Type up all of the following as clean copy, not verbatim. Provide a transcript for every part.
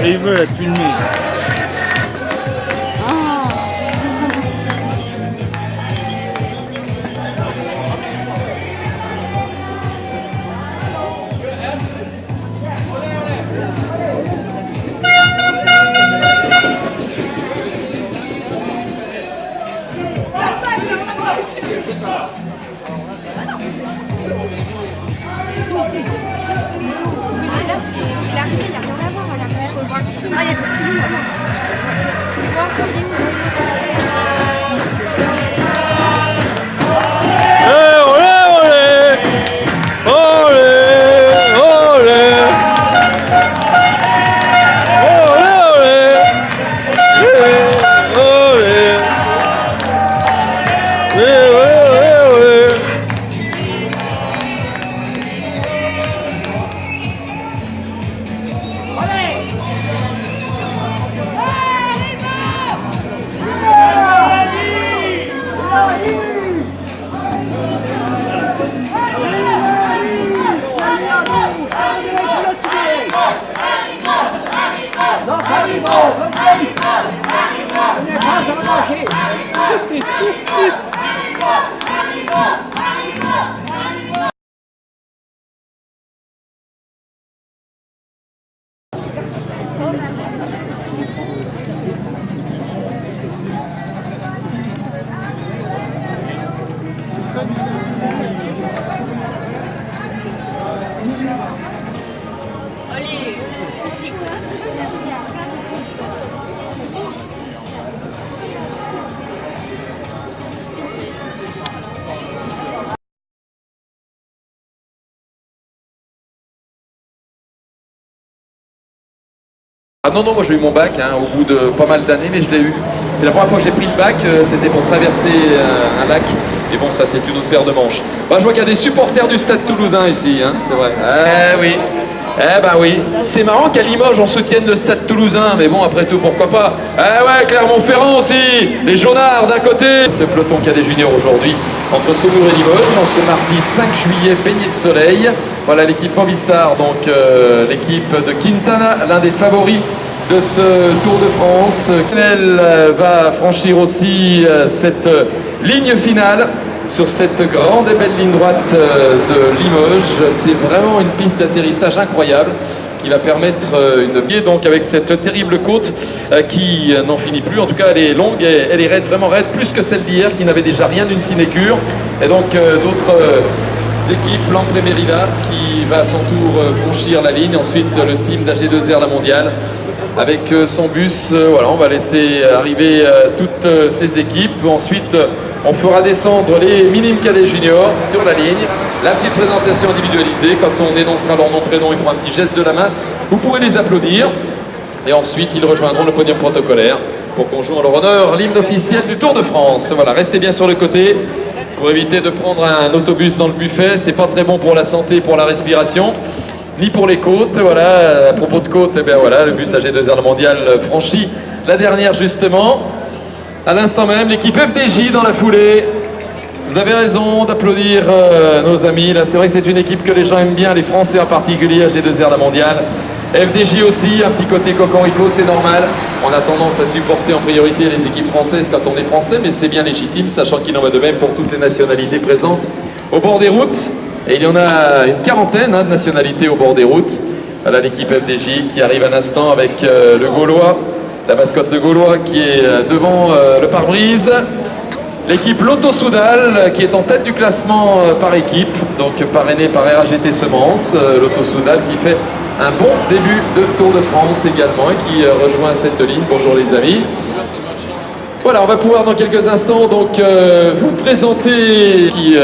Il veut être filmé. Ah non, moi j'ai eu mon bac au bout de pas mal d'années, mais je l'ai eu. Et la première fois que j'ai pris le bac, c'était pour traverser un lac. Et bon, ça c'est une autre paire de manches. Bah, je vois qu'il y a des supporters du Stade Toulousain ici, c'est vrai. Eh oui, oui. C'est marrant qu'à Limoges on soutienne le Stade Toulousain, mais bon, après tout, pourquoi pas. Eh ouais, Clermont-Ferrand aussi, les jaunards d'un côté. Ce peloton cadet junior aujourd'hui entre Saumur et Limoges, en ce mardi 5 juillet, baigné de soleil. Voilà l'équipe Movistar, donc l'équipe de Quintana, l'un des favoris de ce Tour de France. Elle va franchir aussi cette ligne finale sur cette grande et belle ligne droite de Limoges. C'est vraiment une piste d'atterrissage incroyable qui va permettre une pied donc avec cette terrible côte qui n'en finit plus. En tout cas, elle est longue et elle est raide, vraiment raide, plus que celle d'hier qui n'avait déjà rien d'une sinécure. Et donc d'autres équipes, Lampre Merida qui va à son tour franchir la ligne. Ensuite, le team d'AG2R La Mondiale avec son bus. Voilà, on va laisser arriver toutes ces équipes. Ensuite, on fera descendre les minimes cadets juniors sur la ligne. La petite présentation individualisée. Quand on énoncera leur nom, prénom, ils feront un petit geste de la main. Vous pourrez les applaudir. Et ensuite, ils rejoindront le podium protocolaire pour qu'on joue en leur honneur l'hymne officiel du Tour de France. Voilà, restez bien sur le côté pour éviter de prendre un autobus dans le buffet. C'est pas très bon pour la santé, pour la respiration, ni pour les côtes. Voilà, à propos de côtes, eh bien voilà, le bus AG2R La Mondiale franchit la dernière justement. À l'instant même, l'équipe FDJ dans la foulée. Vous avez raison d'applaudir nos amis. Là, c'est vrai que c'est une équipe que les gens aiment bien, les Français en particulier, AG2R La Mondiale. FDJ aussi, un petit côté cocorico, c'est normal. On a tendance à supporter en priorité les équipes françaises quand on est français, mais c'est bien légitime, sachant qu'il en va de même pour toutes les nationalités présentes au bord des routes. Et il y en a une quarantaine de nationalités au bord des routes. Voilà l'équipe FDJ qui arrive un instant avec le Gaulois, la mascotte le Gaulois qui est devant le pare-brise. L'équipe Lotto Soudal qui est en tête du classement par équipe, donc parrainée par RAGT Semences. Lotto Soudal qui fait un bon début de Tour de France également et qui rejoint cette ligne. Bonjour les amis. Voilà, on va pouvoir dans quelques instants donc vous présenter qui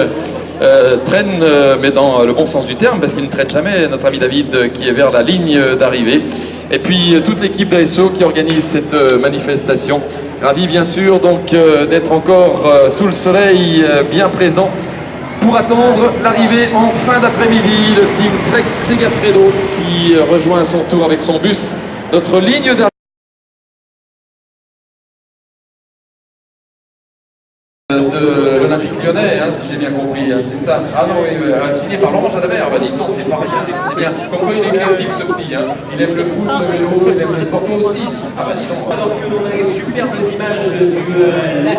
traîne, mais dans le bon sens du terme, parce qu'il ne traite jamais, notre ami David qui est vers la ligne d'arrivée. Et puis toute l'équipe d'ASO qui organise cette manifestation. Ravi bien sûr donc d'être encore sous le soleil, bien présent, pour attendre l'arrivée en fin d'après-midi. Le team Trek Segafredo qui rejoint à son tour avec son bus notre ligne d'arrivée. De l'Olympique Lyonnais, hein, si j'ai bien compris, hein, c'est ça. Ah non, oui, signé par Laurent Jalabert, bah, non, c'est pareil, c'est bien. Comme quoi il est éclectique ce prix, hein. Il aime le foot, le vélo, il aime le sport aussi. Ah bah dis donc. Alors que l'on a les superbes images du lac.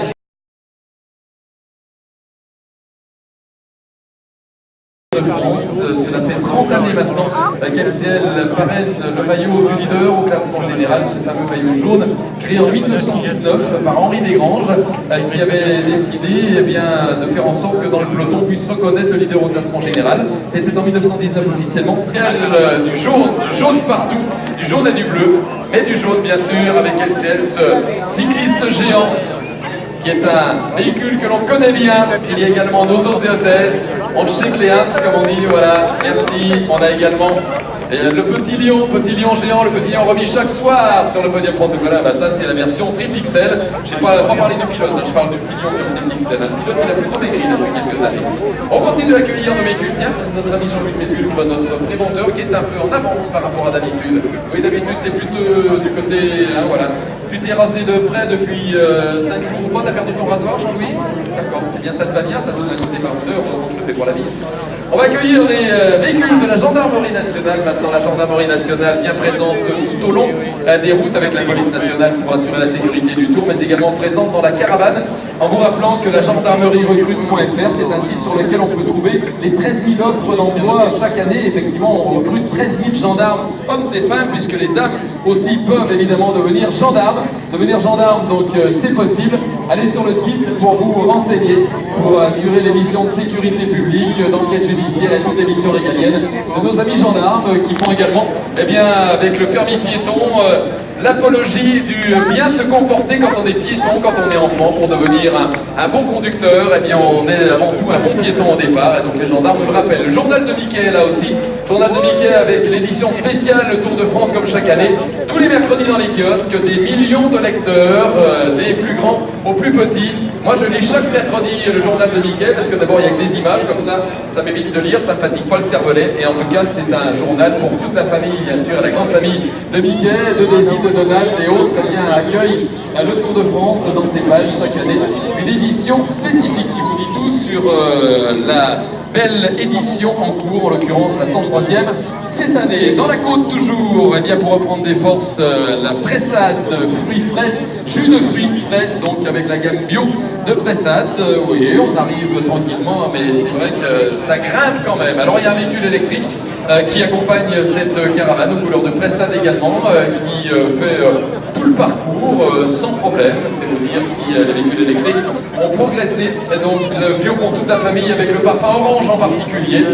De France, cela fait 30 années maintenant qu'LCL parraine le maillot du leader au classement général, ce fameux maillot jaune créé en 1919 par Henri Desgranges qui avait décidé de faire en sorte que dans le peloton on puisse reconnaître le leader au classement général. C'était en 1919 officiellement. Du jaune partout, du jaune et du bleu, mais du jaune bien sûr avec LCL, ce cycliste géant qui est un véhicule que l'on connaît bien. Il y a également nos autres hôtesses, on check les hands comme on dit, voilà, merci. On a également le petit lion géant, le petit lion remis chaque soir sur le podium protocolaire. Bah ça c'est la version triple XL. Je n'ai pas parlé du pilote, hein, je parle du petit lion qui est triple XL. Le pilote il a plutôt maigri depuis quelques années. On continue d'accueillir nos véhicules. Tiens, notre ami Jean-Louis Sétulpe, notre préventeur qui est un peu en avance par rapport à d'habitude. Oui, d'habitude tu es plutôt du côté, hein, voilà. Tu t'es rasé de près depuis 5 jours ou pas, t'as perdu ton rasoir, Jean-Louis? D'accord, c'est bien, ça te va bien, ça te donne un côté baroudeur, donc je le fais pour la mise. On va accueillir les véhicules de la gendarmerie nationale. Maintenant, la gendarmerie nationale bien présente tout au long des routes avec la police nationale pour assurer la sécurité du tour, mais également présente dans la caravane, en vous rappelant que la gendarmerie recrute.fr, c'est un site sur lequel on peut trouver les 13 000 offres d'emploi chaque année. Effectivement, on recrute 13 000 gendarmes, hommes et femmes, puisque les dames aussi peuvent évidemment devenir gendarmes. Devenir gendarme, donc c'est possible. Allez sur le site pour vous renseigner, pour assurer les missions de sécurité publique, d'enquête judiciaire et toutes les missions régaliennes de nos amis gendarmes qui font également, eh bien, avec le permis piéton, l'apologie du bien se comporter quand on est piéton, quand on est enfant, pour devenir un bon conducteur. Eh bien, on est avant tout un bon piéton au départ, et donc les gendarmes nous le rappellent. Le journal de Mickey là aussi, journal de Mickey avec l'édition spéciale, le Tour de France comme chaque année, tous les mercredis dans les kiosques, des millions de lecteurs, des plus grands aux plus petits. Moi je lis chaque mercredi le journal de Mickey, parce que d'abord il n'y a que des images, comme ça m'évite de lire, ça ne fatigue pas le cervelet, et en tout cas c'est un journal pour toute la famille, bien sûr, la grande famille de Mickey, de Daisy, de Donald et autres, eh bien, accueille le Tour de France dans ses pages chaque année. Une édition spécifique qui vous dit tout sur la belle édition en cours, en l'occurrence la 103e cette année. Dans la côte toujours, eh bien, pour reprendre des forces, la pressade fruits frais, jus de fruits frais, donc avec la gamme bio de pressade. Oui, on arrive tranquillement, mais c'est vrai que ça grimpe quand même. Alors il y a un véhicule électrique qui accompagne cette caravane aux couleurs de pressade également, qui fait tout le parcours sans problème. C'est vous dire si les véhicules électriques ont progressé. Et donc le bio pour toute la famille avec le parfum orange en particulier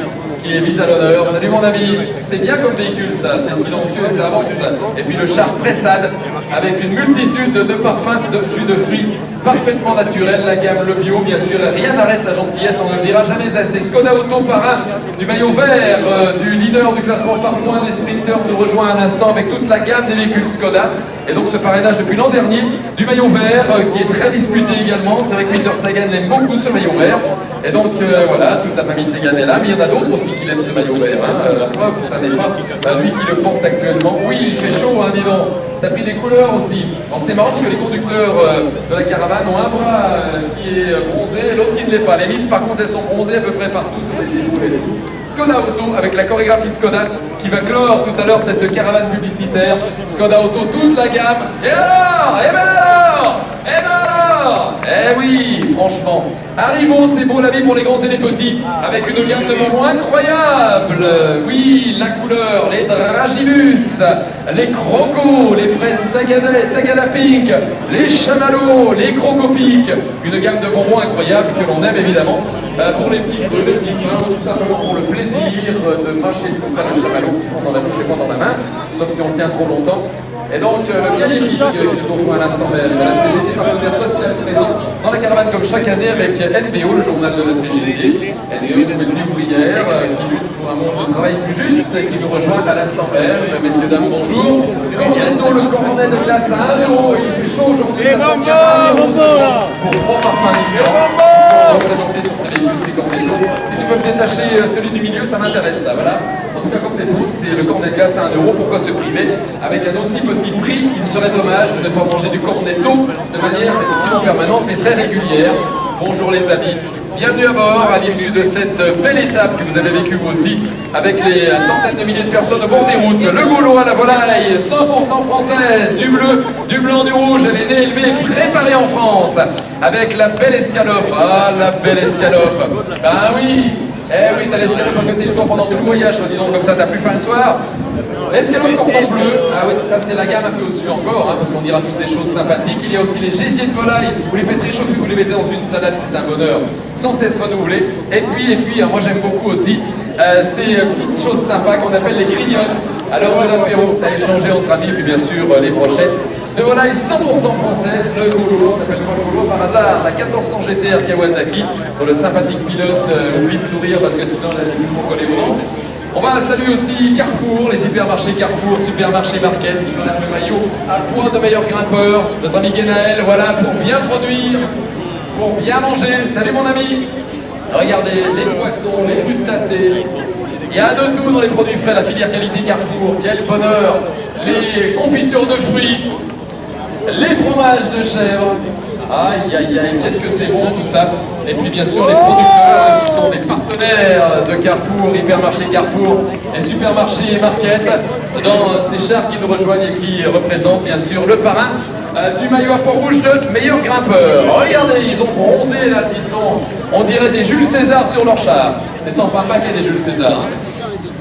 qui est mis à l'honneur. Salut mon ami, c'est bien comme véhicule ça, c'est silencieux, ça avance. Et puis le char pressade avec une multitude de parfums de jus de fruits parfaitement naturels, la gamme le bio bien sûr, rien n'arrête la gentillesse, on ne le dira jamais assez. Skoda Auto parrain du maillot vert du leader du classement par points des sprinteurs nous rejoint à l'instant avec toute la gamme des véhicules Skoda. Et donc ce parrainage depuis l'an dernier du maillot vert qui est très disputé également. C'est vrai que Peter Sagan aime beaucoup ce maillot vert. Et donc voilà, toute la famille Sagan est là, mais il y en a d'autres aussi qui aiment ce maillot vert. Hein. La preuve, ça n'est pas lui qui le porte actuellement. Oui, il fait chaud, hein, dis donc. T'as pris des couleurs aussi. C'est marrant parce que les conducteurs de la caravane ont un bras qui est bronzé et l'autre qui ne l'est pas. Les Miss par contre elles sont bronzées à peu près partout sur les épaules et tout. Skoda Auto avec la chorégraphie Skoda qui va clore tout à l'heure cette caravane publicitaire. Skoda Auto, toute la gamme. Et alors? Et ben alors? Et ben alors? Eh oui, franchement. Arrivons, c'est beau la vie pour les grands et les petits, avec une gamme de moments incroyables. Oui, la couleur, les dragibus, les crocos, les fraises Tagada Pink, les chamallows, les crocopics. Une gamme de bonbons incroyables que l'on aime évidemment pour les petits creux, les petits crins, tout simplement pour le plaisir de mâcher tout ça, le chamallow qui fond dans la bouche et pas dans la main, sauf si on le tient trop longtemps. Et donc, le bien épique qui nous rejoint à l'instant même, la CGT partenaire social présente dans la caravane comme chaque année avec NVO, le journal de la CGT, NVO, une nouvelle ouvrière qui lutte pour un monde de travail plus juste, qui nous rejoint à l'instant même. Messieurs, dames, bonjour. Cornetto, le cornet de glace à 1 €, il fait chaud aujourd'hui, ça tombe bien à 1 € pour 3 parfums différents. Représenté sur ces véhicules, c'est Cornetto. Si tu peux me détacher celui du milieu, ça m'intéresse, ça, voilà. En tout cas, Cornetto, c'est le cornet de glace à 1 €. Pourquoi se priver? Avec un aussi petit prix, il serait dommage de ne pas manger du Cornetto de manière sinon permanente, mais très régulière. Bonjour les amis. Bienvenue à bord à l'issue de cette belle étape que vous avez vécue vous aussi, avec les centaines de milliers de personnes au bord des routes. Le Gaulois, la volaille, 100% française, du bleu, du blanc, du rouge, elle est née, élevée, préparée en France, avec la belle escalope. Ah, la belle escalope. Ah oui, eh oui, t'as l'escalope à côté de toi pendant tout le voyage, dis donc, comme ça t'as plus faim le soir. L'escalope cordon bleu, ah oui, ça c'est la gamme un peu au-dessus encore, hein, parce qu'on y rajoute des choses sympathiques. Il y a aussi les gésiers de volaille, vous les faites réchauffer, vous les mettez dans une salade, c'est un bonheur, sans cesse renouvelé. Et puis, moi j'aime beaucoup aussi ces petites choses sympas qu'on appelle les grignottes. Alors de l'apéro, à échanger entre amis, et puis bien sûr les brochettes de volaille 100% française, le Gaulois, on s'appelle pas le Gaulois par hasard, la 1400 GTR Kawasaki, pour le sympathique pilote, oublie de sourire parce que sinon il a toujours collé au ventre. On va saluer aussi Carrefour, les hypermarchés Carrefour, supermarché Market, qui donnent le maillot à point de meilleur grimpeur, notre ami Guénaël, voilà, pour bien produire, pour bien manger. Salut mon ami. Regardez, les poissons, les crustacés, il y a de tout dans les produits frais, la filière qualité Carrefour, quel bonheur. Les confitures de fruits, les fromages de chèvre, aïe aïe aïe, qu'est-ce que c'est bon tout ça. Et puis bien sûr les producteurs qui sont des partenaires de Carrefour, hypermarché Carrefour, les supermarchés Market, dans ces chars qui nous rejoignent et qui représentent bien sûr le parrain du maillot à Port-Rouge de meilleur grimpeur. Regardez, ils ont bronzé là, on dirait des Jules César sur leur char. Mais sans pas qu'il y ait des Jules César.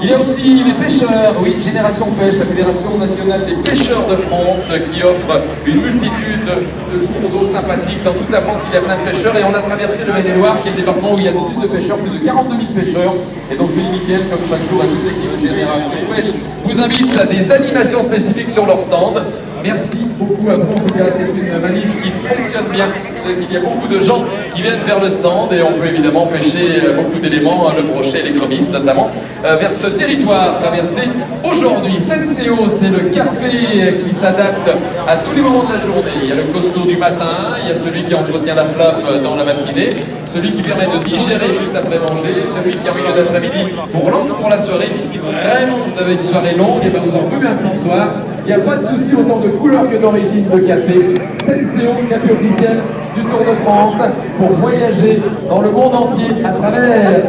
Il y a aussi les pêcheurs, oui, Génération Pêche, la Fédération nationale des pêcheurs de France, qui offre une multitude de cours d'eau sympathiques. Dans toute la France, il y a plein de pêcheurs et on a traversé le Maine-et-Loire, qui est le département où il y a le plus de pêcheurs, plus de 42 000 pêcheurs. Et donc Julie Mickel, comme chaque jour à toute l'équipe de Génération Pêche, vous invite à des animations spécifiques sur leur stand. Merci beaucoup à vous, en tout cas, c'est une manif qui fonctionne bien. Il y a beaucoup de gens qui viennent vers le stand et on peut évidemment pêcher beaucoup d'éléments, le brochet, les crevisses notamment, vers ce territoire traversé aujourd'hui. Senseo, c'est le café qui s'adapte à tous les moments de la journée. Il y a le costaud du matin, il y a celui qui entretient la flamme dans la matinée, celui qui permet de digérer juste après manger, celui qui en milieu d'après-midi vous relance pour la soirée. Puis si vraiment vous avez une soirée longue, et bien vous en pouvez un petit soir. Il n'y a pas de souci autant de couleur que d'origine de café. Senseo, café officiel du Tour de France, pour voyager dans le monde entier à travers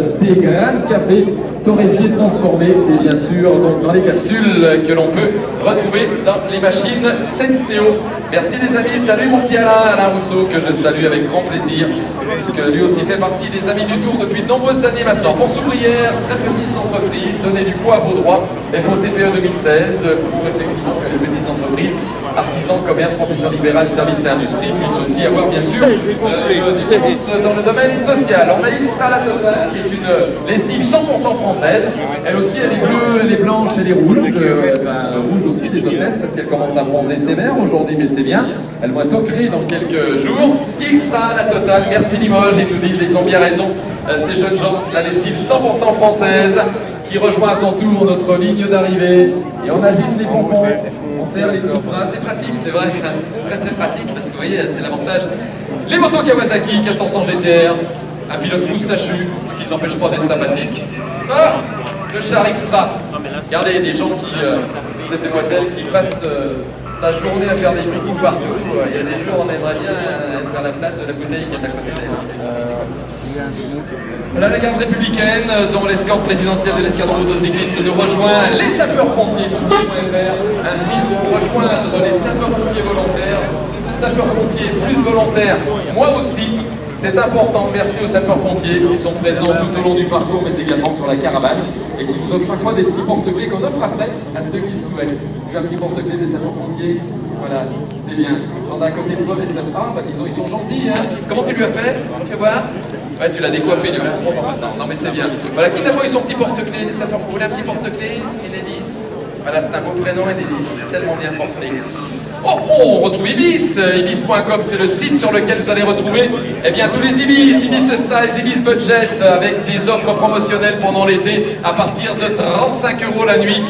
ces grains de café torréfiés, transformés et bien sûr donc dans les capsules que l'on peut retrouver dans les machines Senseo. Merci les amis, salut mon petit Alain Rousseau que je salue avec grand plaisir, puisque lui aussi fait partie des amis du Tour depuis de nombreuses années maintenant. Force ouvrière, très petites entreprises, donnez du poids à vos droits, FOTPE 2016, pour effectivement que les petites entreprises, artisans, commerce, profession libérale, services et industrie puissent aussi avoir bien sûr des dépenses dans le domaine social. On a Extra La Totale qui est une lessive 100% française. Elle aussi elle est bleue, elle est blanche, elle est rouge. Rouge aussi des hôtesses parce qu'elle commence à bronzer sévère aujourd'hui, mais c'est bien. Elle va t'ocrer dans quelques jours. Extra La Totale, merci Limoges, ils nous disent, ils ont bien raison, ces jeunes gens, la lessive 100% française qui rejoint à son tour notre ligne d'arrivée. Et on agite les pompons, on serre les dessous. C'est pratique, c'est vrai, très très pratique parce que vous voyez, c'est l'avantage. Les motos Kawasaki, 1400 GTR, un pilote moustachu, ce qui ne l'empêche pas d'être sympathique. Ah, le char extra. Regardez, des gens qui, cette demoiselle qui passe sa journée à faire des coucous partout. Il y a des jours, on aimerait bien être à la place de la bouteille qui est à côté d'elle. C'est comme ça. Voilà la garde républicaine, dont l'escorte présidentielle de l'escadron motocycliste nous rejoint, les sapeurs-pompiers, ainsi pour rejoindre les sapeurs-pompiers volontaires, sapeurs-pompiers plus volontaires, moi aussi. C'est important, merci aux sapeurs-pompiers qui sont présents tout au long du parcours, mais également sur la caravane, et qui nous offrent chaque fois des petits porte-clés qu'on offre après à ceux qui le souhaitent. Tu veux un petit porte-clés des sapeurs-pompiers? Voilà, c'est bien. On a à côté de toi des sapeurs. Ah, bah dis donc, ils sont gentils, hein. Comment tu lui as fait? Fais voir. Ouais, tu l'as décoiffé, je comprends pas maintenant. Non, mais c'est bien. Voilà, qui n'a pas eu son petit porte-clés des sapeurs-pompiers? Un petit porte-clés, Enedis. Voilà, c'est un beau prénom et Ibis, tellement bien porté. Oh, on retrouve Ibis. Ibis.com, c'est le site sur lequel vous allez retrouver tous les Ibis, Ibis Styles, Ibis Budget, avec des offres promotionnelles pendant l'été à partir de 35 € la nuit.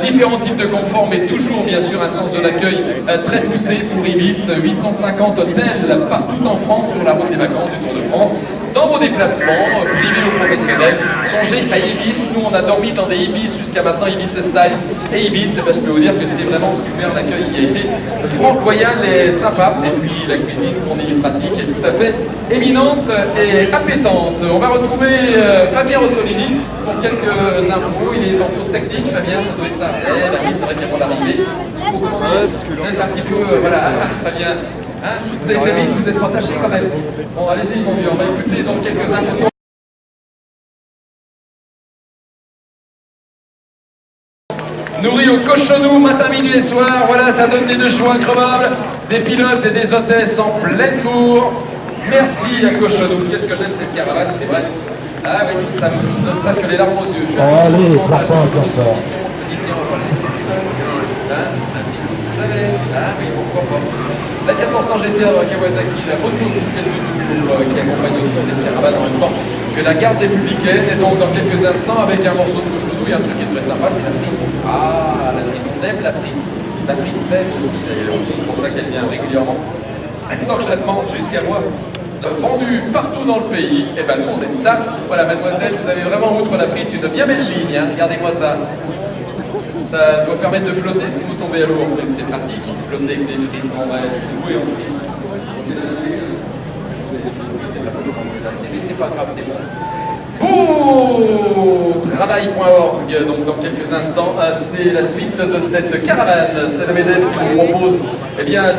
Différents types de confort, mais toujours bien sûr un sens de l'accueil très poussé pour Ibis. 850 hôtels partout en France sur la route des vacances du Tour de France. Dans vos déplacements, privés ou professionnels, songez à Ibis. Nous, on a dormi dans des Ibis jusqu'à maintenant, Ibis Styles et Ibis. Je peux vous dire que c'est vraiment super. L'accueil y a été franc, loyal et sympa. Et puis la cuisine qu'on y pratique est tout à fait éminente et appétante. On va retrouver Fabien Rossolini pour quelques infos. Il est en pause technique. Fabien, ça doit être ça. Oui, c'est vrai qu'il vient d'arriver. C'est un petit peu, voilà, Fabien. Hein, vous avez fait vite, vous êtes rattaché quand même. Bon, allez-y, mon vieux, on va écouter donc quelques infos. Nourri au cochonou, matin, midi et soir, voilà, ça donne des deux choix incroyables, des pilotes et des hôtesses en pleine cour. Merci à Cochonou. Qu'est-ce que j'aime cette caravane, c'est vrai. Ah oui, ça me donne presque les larmes aux yeux. Je suis à oui, pourquoi pas. La 400 GTR Kawasaki, la moto officielle du Tour, qui accompagne aussi cette caravane en même temps que la garde républicaine. Et donc dans quelques instants, avec un morceau de cochonou, il y a un truc qui est très sympa, c'est la frite. Ah, la frite, on aime la frite. La frite même aussi, d'ailleurs. C'est pour ça qu'elle vient régulièrement, sans que je la demande jusqu'à moi. Vendu partout dans le pays, et ben nous on aime ça. Voilà, mademoiselle, vous avez vraiment, outre la frite, une bien belle ligne, hein. Regardez-moi ça. Ça doit permettre de flotter si vous tombez à l'eau, en plus c'est pratique. Flotter avec des frites, on va jouer en frites. Mais c'est pas grave, c'est bon. Travail.org, donc dans quelques instants, c'est la suite de cette caravane. C'est le MEDEF qui nous propose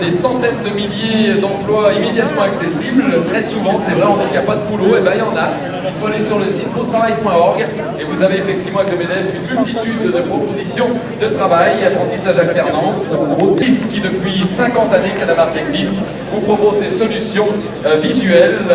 des centaines de milliers d'emplois immédiatement accessibles. Très souvent, c'est vrai, on dit qu'il n'y a pas de boulot, il y en a. Il faut aller sur le site travail.org et vous avez effectivement avec le MEDEF une multitude de propositions de travail, apprentissage alternance, BIS qui depuis 50 années que la marque existe, vous propose des solutions visuelles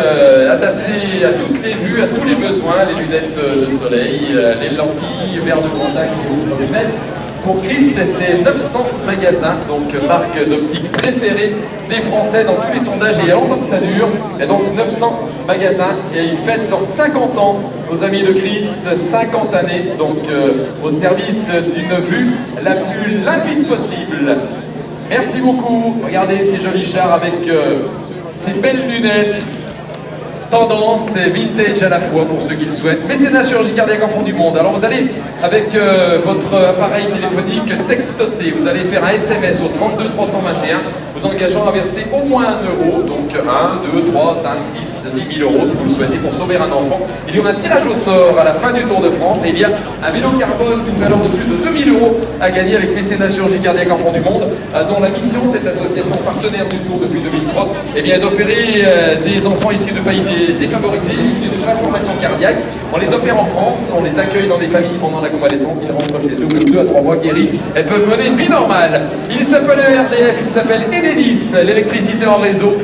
adaptées à toutes les vues, à tous les besoins, les lunettes de soleil, les lentilles, verres de contact que vous pouvez mettre. Pour Chris, c'est 900 magasins, donc marque d'optique préférée des Français dans tous les sondages, et il y a longtemps que ça dure. Et donc 900 magasins, et ils fêtent leurs 50 ans, nos amis de Chris, 50 années, donc au service d'une vue la plus limpide possible. Merci beaucoup, regardez ces jolis chars avec ces belles lunettes. Tendance et vintage à la fois pour ceux qui le souhaitent. Mécénat chirurgie cardiaque enfant du monde. Alors vous allez avec votre appareil téléphonique textoter, vous allez faire un SMS au 32 321, vous engageant à verser au moins 1 €, donc 1, 2, 3, 5, 10, 10 000 € si vous le souhaitez pour sauver un enfant. Il y aura un tirage au sort à la fin du Tour de France et il y a un vélo carbone d'une valeur de plus de 2 000 € à gagner avec Mécénat chirurgie cardiaque enfant du monde, dont la mission, cette association partenaire du Tour depuis 2003, d'opérer des enfants issus de pays défavorisés, d'une malformation cardiaque. On les opère en France, on les accueille dans des familles pendant la convalescence, ils rentrent chez eux 2 à 3 mois guéris, elles peuvent mener une vie normale. Il s'appelle RDF, il s'appelle Enedis, l'électricité en réseau,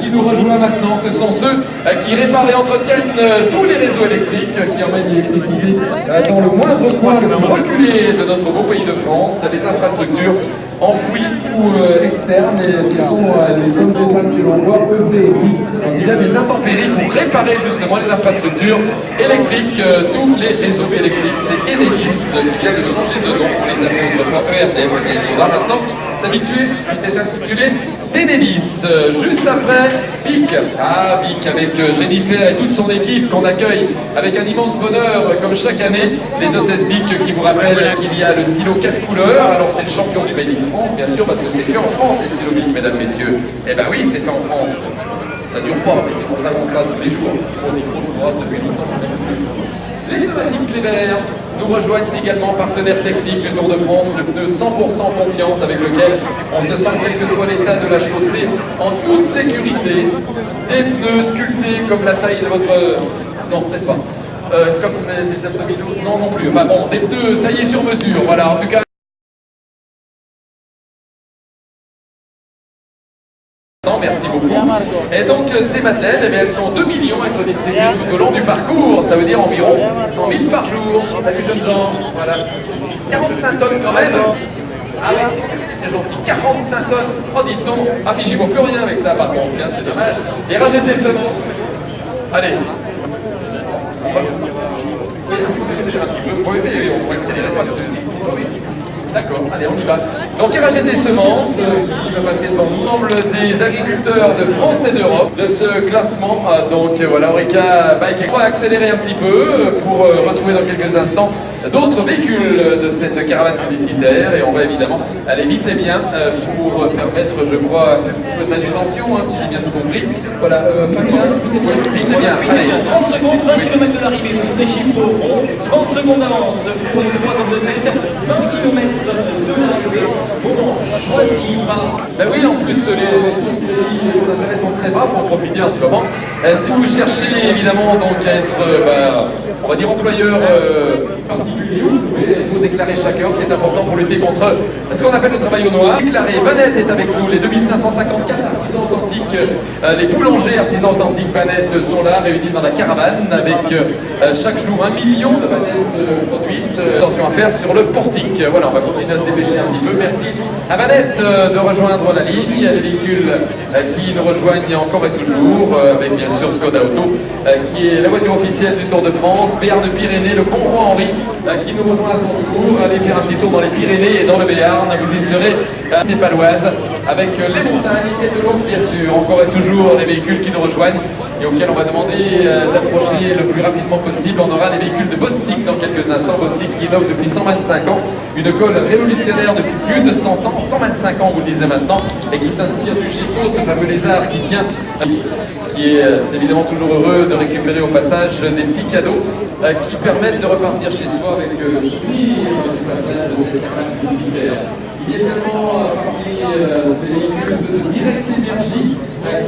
qui nous rejoint maintenant. Ce sont ceux qui réparent et entretiennent tous les réseaux électriques, qui emmènent l'électricité dans le moindre coin reculé de notre beau pays de France, les infrastructures enfouies ou externes, et ce sont les hommes et femmes que l'on voit œuvrer ici. Il y a des intempéries pour réparer justement les infrastructures électriques, tous les réseaux électriques. C'est Enedis qui vient de changer de nom, on les appelle autrefois ERDF, et il faudra maintenant s'habituer à cet intitulé d'Enedis. Juste après, Bic. Ah, Bic avec Jennifer et toute son équipe qu'on accueille avec un immense bonheur, comme chaque année, les hôtesses Bic qui vous rappellent qu'il y a le stylo 4 couleurs. Alors c'est le champion du Made in France, bien sûr, parce que c'est fait en France, les stylos Bic, mesdames, messieurs. Eh ben oui, c'est fait en France. Ça dure pas, mais c'est pour ça qu'on se rase tous les jours. Au micro, je me rase depuis longtemps, on tous les jours. Les pneumatiques Cléber nous rejoignent également, partenaires techniques du Tour de France, le pneu 100% confiance avec lequel on se sent, quel que soit l'état de la chaussée, en toute sécurité. Des pneus sculptés comme la taille de votre... Non, peut-être pas. Comme les abdominaux, non plus. Enfin bon, des pneus taillés sur mesure, voilà, en tout cas. merci beaucoup. Et donc ces madeleines, eh bien, elles sont 2 millions à être distribuées tout au long du parcours, ça veut dire environ 100 000 par jour. Salut jeunes gens, voilà. 45 tonnes quand même. Ah oui, c'est gentil, 45 tonnes. Oh dites donc, ah puis j'y vois plus rien avec ça par contre, hein, c'est dommage. Et rajoute des semences. Allez. Oui, on va accélérer, pas de soucis. Oui. D'accord, allez, on y va. Donc, il rachète des semences, qui va passer devant l'ensemble des agriculteurs de France et d'Europe de ce classement. Donc, voilà, Orica Bike. On va accélérer un petit peu pour retrouver dans quelques instants d'autres véhicules de cette caravane publicitaire. Et on va évidemment aller vite et bien pour permettre, je crois, un petit peu de manutention, hein, si j'ai bien tout compris. Voilà, Fabien, vite et bien. Allez. 30 secondes, 20 km de l'arrivée, ce sont des chiffres ronds. 30 secondes d'avance pour les 3 hommes de test. 20 km de l'arrivée. Moment choisi par... Ben oui, en plus, les intérêts sont très bas, il faut en profiter en ce moment. Si vous cherchez évidemment donc à être, on va dire, employeur particulier, il faut déclarer chaque heure, c'est important pour lutter contre ce qu'on appelle le travail au noir. Déclaré, Banette est avec nous, les 2554 artisans authentiques, les boulangers artisans authentiques Banette sont là, réunis dans la caravane, avec chaque jour 1 million de banettes produites. Attention à faire sur le portique. Voilà, on va continuer à se dépêcher un petit peu. Merci à Banette de rejoindre la ligne. Il y a des véhicules qui nous rejoignent encore et toujours, avec bien sûr Skoda Auto, qui est la voiture officielle du Tour de France, Béarn Pyrénées, le bon roi Henri, qui nous rejoint à son tour. Allez faire un petit tour dans les Pyrénées et dans le Béarn, vous y serez népaloise, avec les montagnes et de l'eau, bien sûr. Encore et toujours les véhicules qui nous rejoignent et auxquels on va demander d'approcher le plus rapidement possible. On aura les véhicules de Bostik dans quelques instants. Bostik qui innove depuis 125 ans, une colle révolutionnaire depuis plus de 100 ans, 125 ans, vous le disiez maintenant, et qui s'inspire du Chico, ce fameux lézard qui tient, qui est évidemment toujours heureux de récupérer au passage des petits cadeaux qui permettent de repartir chez soi avec le souvenir du passage de cette caravane publicitaire. Il y a également parmi ces véhicules de Direct Énergie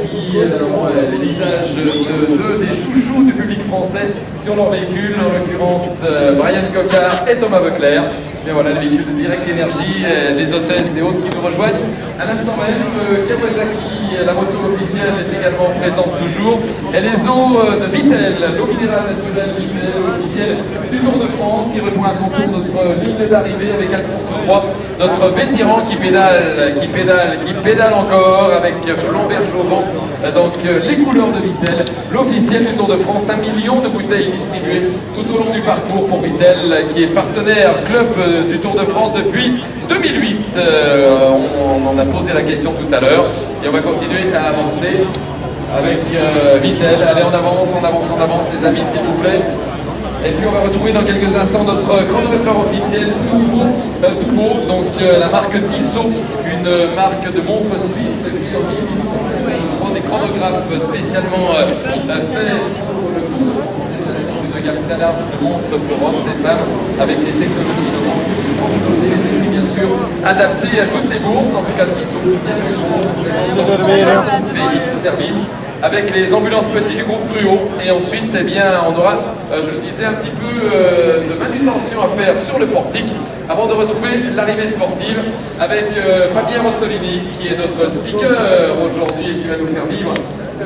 qui ont les visages de des chouchous du public français sur leur véhicule, en l'occurrence Brian Cocard et Thomas Veuclair. Et voilà les véhicules de Direct Énergie, les hôtesses et autres qui nous rejoignent. À l'instant même, Kawasaki, la moto officielle, est également présente toujours. Et les eaux de Vittel, l'eau minérale naturelle Vittel officielle du Tour de France, qui rejoint à son tour notre ligne d'arrivée avec Alphonse Tourroy, notre vétéran qui pédale encore avec Flambert Jauban. Donc les couleurs de Vittel, l'officiel du Tour de France, 1 million de bouteilles distribuées tout au long du parcours pour Vittel, qui est partenaire club du Tour de France depuis 2008. On en a posé la question tout à l'heure et on va continuer à avancer avec Vittel. Allez, on avance les amis s'il vous plaît. Et puis on va retrouver dans quelques instants notre chronomètreur officiel tout beau, donc la marque Tissot, une marque de montres suisse qui en 1850 des chronographes spécialement faits pour le Tour de France. C'est une gamme très large de montres pour hommes et femmes avec des technologies innovantes, bien sûr adaptées à toutes les bourses. En tout cas, Tissot dans 160 pays de service, avec les ambulances petits du groupe Cruau. Et ensuite, eh bien, on aura, je le disais, un petit peu de manutention à faire sur le portique avant de retrouver l'arrivée sportive avec Fabien Rossolini, qui est notre speaker aujourd'hui et qui va nous faire vivre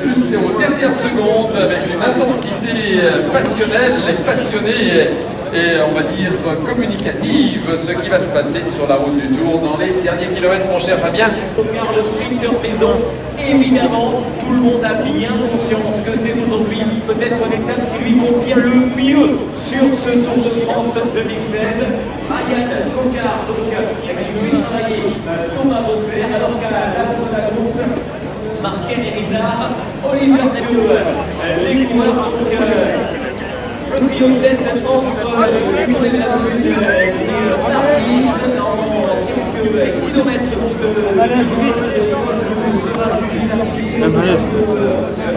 jusqu'aux dernières secondes avec une intensité passionnelle et passionnée et on va dire communicative, ce qui va se passer sur la route du Tour dans les derniers kilomètres, mon cher Fabien. Regarde le sprinter maison, évidemment, tout le monde a bien conscience que c'est aujourd'hui peut-être l'étape qui lui convient le mieux sur ce Tour de France 2016. Brian Cocard, donc, qui a pu travailler Thomas Veuclair, alors qu'à la fin de la course, Marquet et Rizard, Olivier Zelleux, les coureurs, donc, le trio de tête entre la commune et Paris dans quelques kilomètres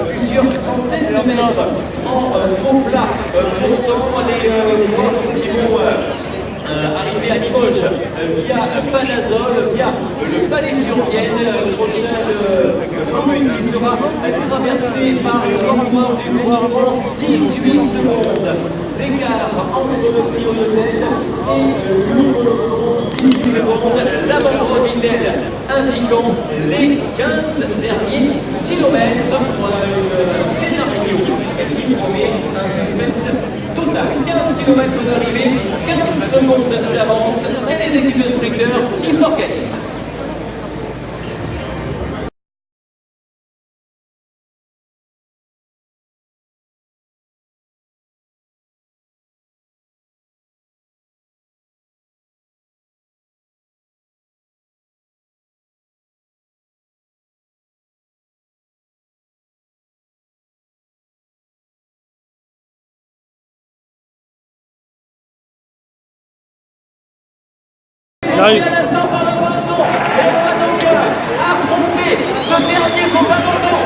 plusieurs centaines de mètres en fond plat, montant les coureurs qui vont arriver à Limoges via Panazol, via le Palais-sur-Vienne, prochaine commune qui sera traversée par le couloir du Tour de France. 18 secondes d'écart entre le trio de tête et le 18 secondes. La bande Vittel indiquant les 15 derniers kilomètres pour un scénario qui promet un suspense total. 15 km d'arrivée, 15 secondes d'avance et les équipes de sprinteurs qui s'organisent. J'arrive. À l'instant par le peloton, et on va donc affronter ce dernier peloton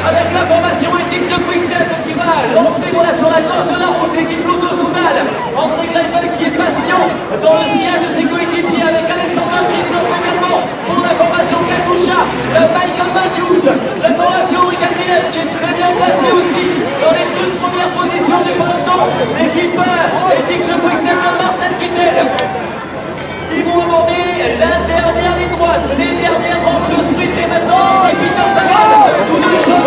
avec la formation éthique de Quickstep qui va lancer sur la gauche de la route l'équipe Lotto-Soudal. André Greipel qui est patient dans le sillage de ses coéquipiers avec Alessandro Christophe également pour la formation Katusha, Michael Matthews, la formation Ricardinez qui est très bien placée aussi dans les toutes premières positions du peloton. L'équipe éthique de Quickstep de Marcel Kittel. Ils vont aborder la dernière ligne droite, les dernières rampes de sprint et maintenant c'est Peter Sagan. Tout de suite.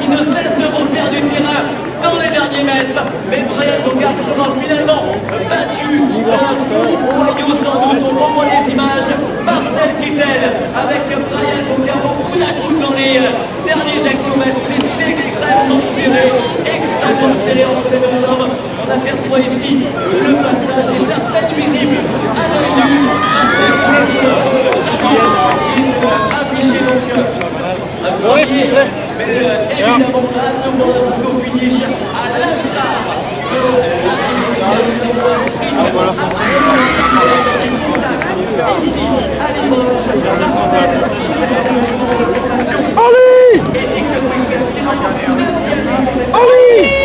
Qui ne cesse de refaire du terrain dans les derniers mètres. Mais Brian Gogart sera finalement battu au noyau sans doute. On revoit les images. Marcel Kittel avec Brian Gogart en coup à coup dans les derniers kilomètres. C'est extrêmement serré entre les deux hommes. On aperçoit ici le passage des certaines visibles à l'œil nu. Affiché donc mais évidemment ça demande au finish à l'instar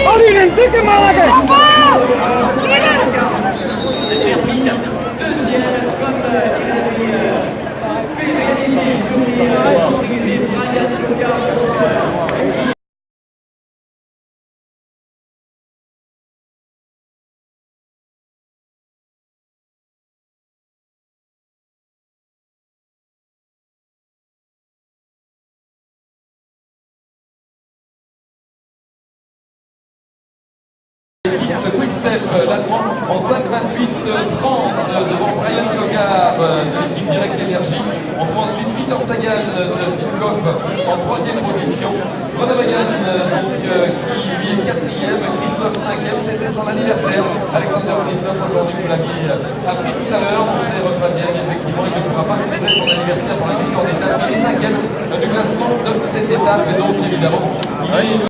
Ali, lenteca malaga. Quickstep, l'Allemand, en 5,28,30 devant Brian Gogart de l'équipe Direct Énergie. On trouve ensuite Peter Sagan de Tinkoff en 3e position. Renaud Bagan qui lui est 4e, Christophe 5e. C'était son anniversaire. Alexander Christophe, aujourd'hui, vous l'aviez appris tout à l'heure, mon cher Fabien. Effectivement, il ne pourra pas célébrer son anniversaire pour la victoire d'étape. Il est 5e du classement de cette étape. Et donc, évidemment, il est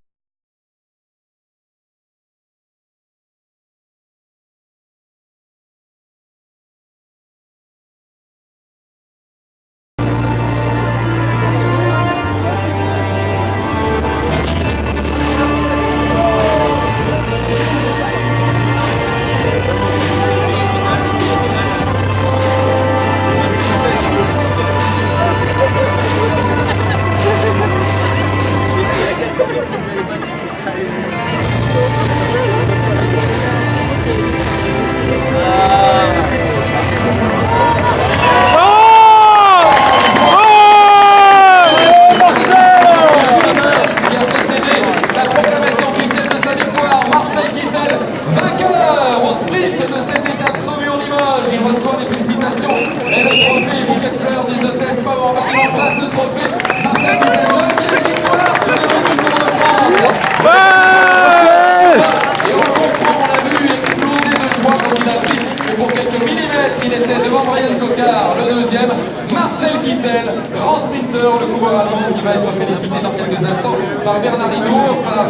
va être félicité dans quelques instants par Bernard Hinault, par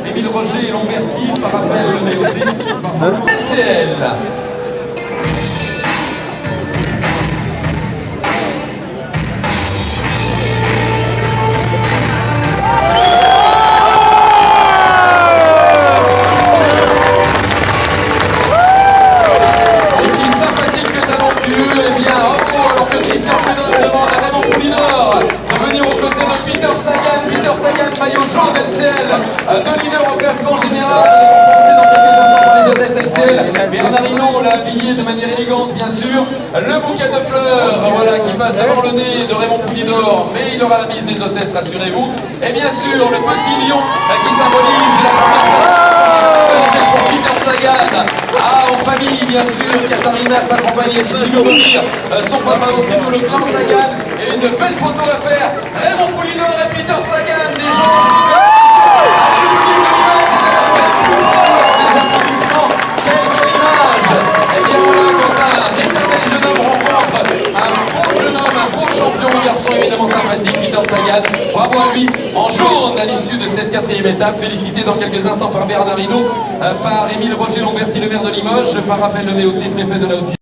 Émile Roger et Lomberti, par Raphaël Leméoté, par LCL. Maillot jaune LCL, deux leaders au classement général, passé dans quelques instants par les hôtesses LCL. Bernard Hinault l'a habillé de manière élégante, bien sûr. Le bouquet de fleurs, voilà, qui passe devant le nez de Raymond Poulidor, mais il aura la mise des hôtesses, rassurez-vous. Et bien sûr, le petit lion qui symbolise la première place, c'est pour Peter Sagan. Ah, en famille, bien sûr, Katharina s'accompagne ici, on peut dire, son papa aussi, tout le clan Sagan. Et une belle photo à faire. Raymond Poulidor et Peter Sagan, des gens garçon évidemment sympathique, Peter Sagan. Bravo à lui en jaune à l'issue de cette quatrième étape. Félicité dans quelques instants par Bernard Hinault, par Émile Roger Lomberti, le maire de Limoges, par Raphaël Leméoté, préfet de la Haute-Vienne.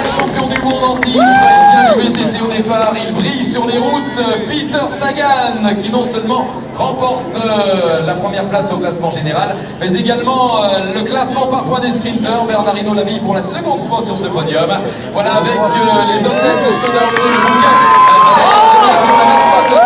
Champion du monde en titre, il vient du VTT au départ, il brille sur les routes. Peter Sagan qui non seulement remporte la première place au classement général, mais également le classement par points des sprinteurs. Bernard Hinault l'a mis pour la seconde fois sur ce podium. Voilà, avec les hôtesses Skoda Auto du bouquet, bien sûr la mascotte de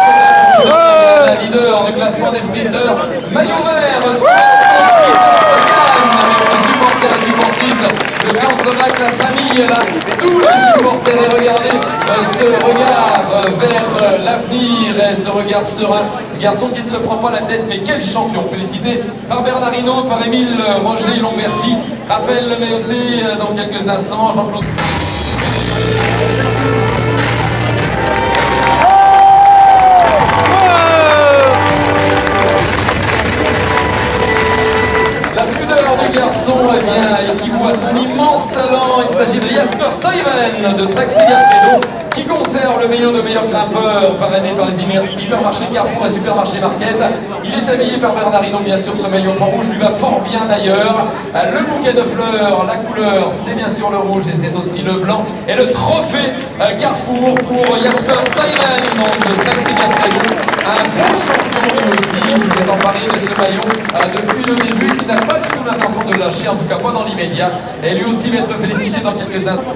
Skoda, Sagan, leader du classement des sprinteurs. Maillot vert, Skoda Auto, Peter Sagan, avec ses supporters et supportrices. Le clan slovaque, la famille est là, tous les supporters, et regardez ce regard vers l'avenir et ce regard serein. Un garçon qui ne se prend pas la tête, mais quel champion! Félicité par Bernard Hinault, par Émile Roger Lomberti, Raphaël Leméoté dans quelques instants, Jean-Claude. Garçon et qui voit son immense talent, il s'agit de Jasper Stuyven de Taxi Gafredo qui conserve le meilleur de meilleurs grimpeurs parrainé par les hypermarchés Carrefour et Supermarché Market. Il est habillé par Bernard Hinault, bien sûr, ce maillot point rouge lui va fort bien d'ailleurs. Le bouquet de fleurs, la couleur, c'est bien sûr le rouge et c'est aussi le blanc. Et le trophée Carrefour pour Jasper Stuyven de Taxi Gafredo. Un beau champion lui aussi, qui s'est emparé de ce maillot depuis le début, qui n'a pas du tout l'intention de le lâcher, en tout cas pas dans l'immédiat. Et lui aussi va être félicité dans quelques instants.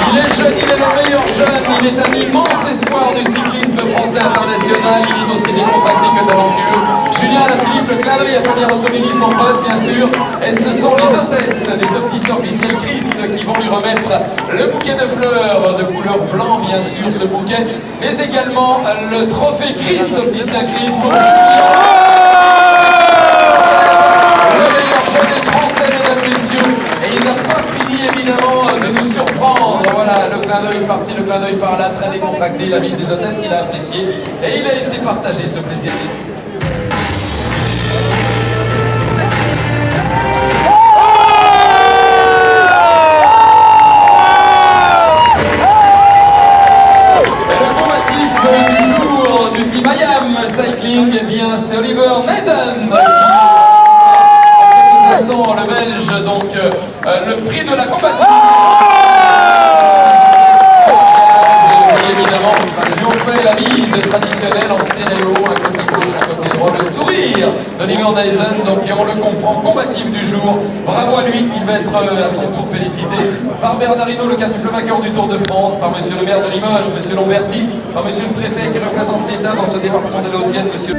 Il est jeune, il est le meilleur jeune, il est un immense espoir du cyclisme français international, il est aussi décontracté que talentueux. Julien Alaphilippe, le clin d'œil à Fabien Rossomini, son pote bien sûr, et ce sont les hôtesses des opticiens officiels Chris qui vont lui remettre le bouquet de fleurs de couleur blanc bien sûr, ce bouquet, mais également le trophée Chris, opticien Chris pour Julien. Le meilleur jeune des Français, mesdames et messieurs, et il n'a pas fini évidemment de nous surprendre. Voilà, le clin d'œil par-ci, le clin d'œil par-là, très décontracté, la mise des hôtesses qu'il a apprécié, et il a été partagé ce plaisir. Cycling, eh bien c'est Oliver Nezen qui instants le Belge, donc le prix de la combative. Évidemment, lui ont fait la mise traditionnelle en stéréo, un côté gauche, un côté droit, le sourire d'Oliver Nezen, donc on le comprend, combatif du jour. Bravo à lui, il va être à son tour félicité par Bernard Hinault, le quintuple vainqueur du Tour de France, par monsieur le maire de Limoges, monsieur Lomberti, par monsieur le préfet qui représente l'État dans ce département de la Haute-Vienne, monsieur...